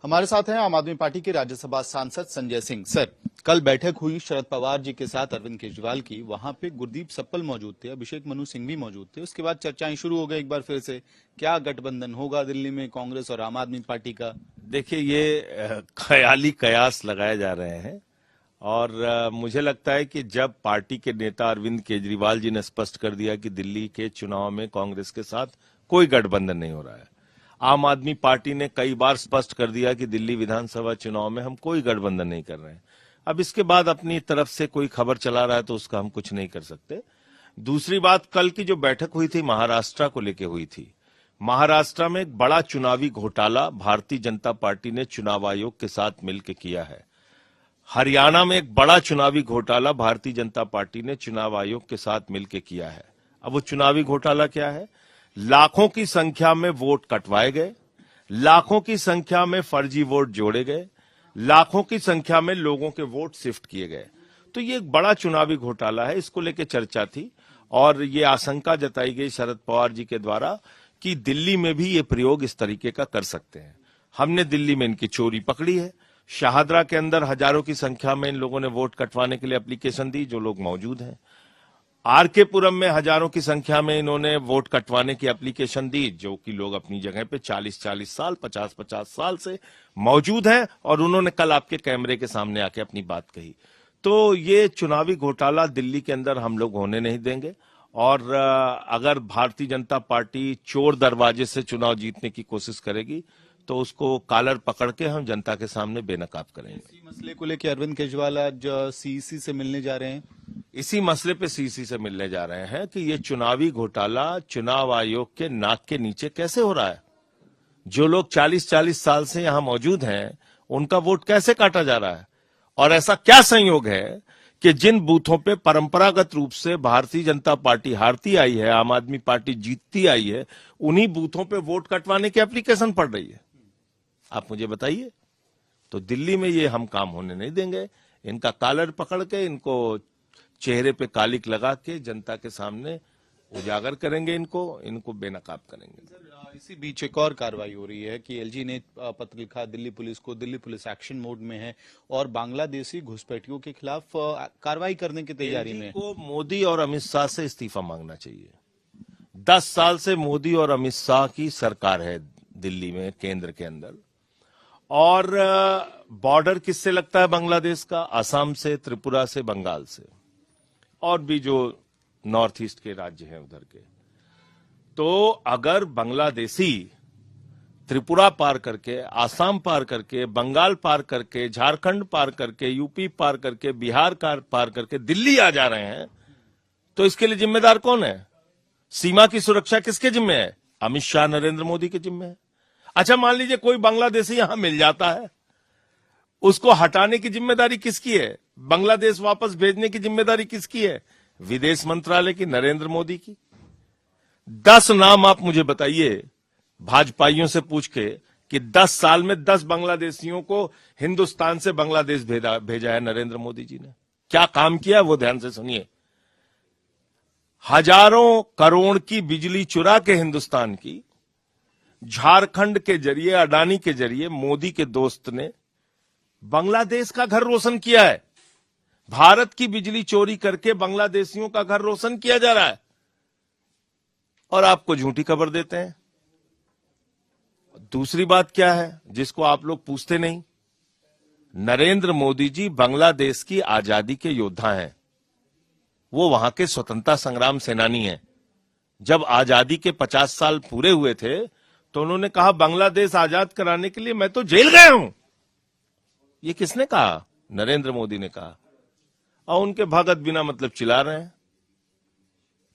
हमारे साथ हैं आम आदमी पार्टी के राज्यसभा सांसद संजय सिंह। सर, कल बैठक हुई शरद पवार जी के साथ अरविंद केजरीवाल की। वहां पे गुरदीप सप्पल मौजूद थे, अभिषेक मनु सिंह भी मौजूद थे। उसके बाद चर्चाएं शुरू हो गई एक बार फिर से। क्या गठबंधन होगा दिल्ली में कांग्रेस और आम आदमी पार्टी का? देखिए, ये ख्याली कयास लगाए जा रहे हैं और मुझे लगता है कि जब पार्टी के नेता अरविंद केजरीवाल जी ने स्पष्ट कर दिया कि दिल्ली के चुनाव में कांग्रेस के साथ कोई गठबंधन नहीं हो रहा है, आम आदमी पार्टी ने कई बार स्पष्ट कर दिया कि दिल्ली विधानसभा चुनाव में हम कोई गठबंधन नहीं कर रहे हैं। अब इसके बाद अपनी तरफ से कोई खबर चला रहा है तो उसका हम कुछ नहीं कर सकते। दूसरी बात, कल की जो बैठक हुई थी महाराष्ट्र को लेकर हुई थी। महाराष्ट्र में एक बड़ा चुनावी घोटाला भारतीय जनता पार्टी ने चुनाव आयोग के साथ मिलकर किया है। हरियाणा में एक बड़ा चुनावी घोटाला भारतीय जनता पार्टी ने चुनाव आयोग के साथ मिलकर किया है। अब वो चुनावी घोटाला क्या है? लाखों की संख्या में वोट कटवाए गए, लाखों की संख्या में फर्जी वोट जोड़े गए, लाखों की संख्या में लोगों के वोट शिफ्ट किए गए। तो ये एक बड़ा चुनावी घोटाला है, इसको लेकर चर्चा थी और ये आशंका जताई गई शरद पवार जी के द्वारा कि दिल्ली में भी ये प्रयोग इस तरीके का कर सकते हैं। हमने दिल्ली में इनकी चोरी पकड़ी है। शाहदरा के अंदर हजारों की संख्या में इन लोगों ने वोट कटवाने के लिए एप्लीकेशन दी, जो लोग मौजूद हैं। आरके पुरम में हजारों की संख्या में इन्होंने वोट कटवाने की एप्लीकेशन दी, जो कि लोग अपनी जगह पे 40-40 साल 50-50 साल से मौजूद हैं और उन्होंने कल आपके कैमरे के सामने आके अपनी बात कही। तो ये चुनावी घोटाला दिल्ली के अंदर हम लोग होने नहीं देंगे और अगर भारतीय जनता पार्टी चोर दरवाजे से चुनाव जीतने की कोशिश करेगी तो उसको कॉलर पकड़ के हम जनता के सामने बेनकाब करेंगे। इसी मसले को लेकर अरविंद केजरीवाल आज सीईसी से मिलने जा रहे हैं। इसी मसले पे सीईसी से मिलने जा रहे हैं कि ये चुनावी घोटाला चुनाव आयोग के नाक के नीचे कैसे हो रहा है। जो लोग 40-40 साल से यहां मौजूद हैं उनका वोट कैसे काटा जा रहा है और ऐसा क्या संयोग है कि जिन बूथों पे परंपरागत रूप से भारतीय जनता पार्टी हारती आई है, आम आदमी पार्टी जीतती आई है, उन्हीं बूथों पे वोट कटवाने की एप्लीकेशन पड़ रही है। आप मुझे बताइए। तो दिल्ली में ये हम काम होने नहीं देंगे। इनका कॉलर पकड़ के, इनको चेहरे पे कालिक लगा के जनता के सामने उजागर करेंगे, इनको बेनकाब करेंगे। इसी बीच एक और कार्रवाई हो रही है कि एलजी ने पत्र लिखा दिल्ली पुलिस को। दिल्ली पुलिस एक्शन मोड में है और बांग्लादेशी घुसपैठियों के खिलाफ कार्रवाई करने की तैयारी में। को मोदी और अमित शाह से इस्तीफा मांगना चाहिए। 10 साल से मोदी और अमित शाह की सरकार है दिल्ली में, केंद्र के अंदर, और बॉर्डर किससे लगता है बांग्लादेश का? असम से, त्रिपुरा से, बंगाल से और भी जो नॉर्थ ईस्ट के राज्य हैं उधर के। तो अगर बांग्लादेशी त्रिपुरा पार करके, आसाम पार करके, बंगाल पार करके, झारखंड पार करके, यूपी पार करके, बिहार पार करके दिल्ली आ जा रहे हैं तो इसके लिए जिम्मेदार कौन है? सीमा की सुरक्षा किसके जिम्मे है? अमित शाह, नरेंद्र मोदी के जिम्मे है। अच्छा, मान लीजिए कोई बांग्लादेशी यहां मिल जाता है, उसको हटाने की जिम्मेदारी किसकी है? बांग्लादेश वापस भेजने की जिम्मेदारी किसकी है? विदेश मंत्रालय की, नरेंद्र मोदी की। 10 नाम आप मुझे बताइए भाजपाइयों से पूछ के कि 10 साल में 10 बांग्लादेशियों को हिंदुस्तान से बांग्लादेश भेजा है नरेंद्र मोदी जी ने। क्या काम किया वो ध्यान से सुनिए। हजारों करोड़ की बिजली चुरा के हिंदुस्तान की, झारखंड के जरिए, अडानी के जरिए मोदी के दोस्त ने बांग्लादेश का घर रोशन किया है। भारत की बिजली चोरी करके बांग्लादेशियों का घर रोशन किया जा रहा है और आपको झूठी खबर देते हैं। दूसरी बात क्या है जिसको आप लोग पूछते नहीं? नरेंद्र मोदी जी बांग्लादेश की आजादी के योद्धा हैं। वो वहां के स्वतंत्रता संग्राम सेनानी हैं। जब आजादी के 50 साल पूरे हुए थे तो उन्होंने कहा बांग्लादेश आजाद कराने के लिए मैं तो जेल गया हूं। ये किसने कहा? नरेंद्र मोदी ने कहा। और उनके भगत बिना मतलब चिल्ला रहे हैं।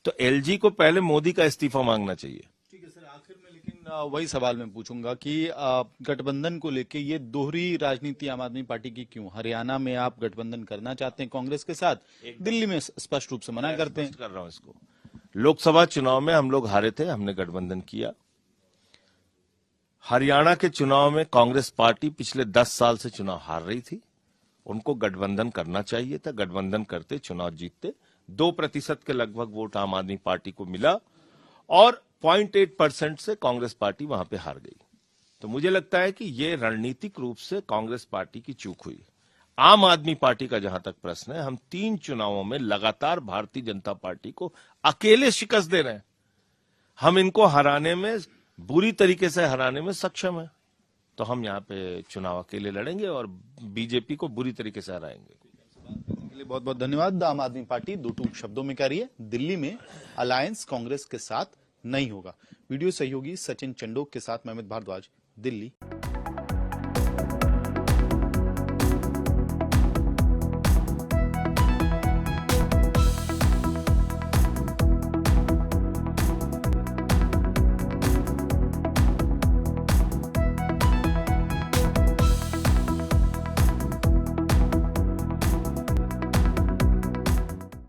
तो एलजी को पहले मोदी का इस्तीफा मांगना चाहिए। ठीक है सर, आखिर में लेकिन वही सवाल मैं पूछूंगा कि गठबंधन को लेके ये दोहरी राजनीति आम आदमी पार्टी की क्यों? हरियाणा में आप गठबंधन करना चाहते हैं कांग्रेस के साथ, दिल्ली में स्पष्ट रूप से मना करते हैं। कर रहा हूं इसको। लोकसभा चुनाव में हम लोग हारे थे, हमने गठबंधन किया। हरियाणा के चुनाव में कांग्रेस पार्टी पिछले 10 साल से चुनाव हार रही थी। उनको गठबंधन करना चाहिए था, गठबंधन करते, चुनाव जीतते। 2% के लगभग वोट आम आदमी पार्टी को मिला और 0.8% से कांग्रेस पार्टी वहां पे हार गई। तो मुझे लगता है कि ये रणनीतिक रूप से कांग्रेस पार्टी की चूक हुई। आम आदमी पार्टी का जहां तक प्रश्न है, हम 3 चुनावों में लगातार भारतीय जनता पार्टी को अकेले शिकस्त दे रहे हैं। हम इनको हराने में, बुरी तरीके से हराने में सक्षम है। तो हम यहाँ पे चुनाव अकेले लड़ेंगे और बीजेपी को बुरी तरीके से हराएंगे। के लिए बहुत बहुत धन्यवाद। आम आदमी पार्टी दो टूक शब्दों में कह रही है, दिल्ली में अलायंस कांग्रेस के साथ नहीं होगा। वीडियो सहयोगी सचिन चंडोक के साथ मैं अमित भारद्वाज, दिल्ली।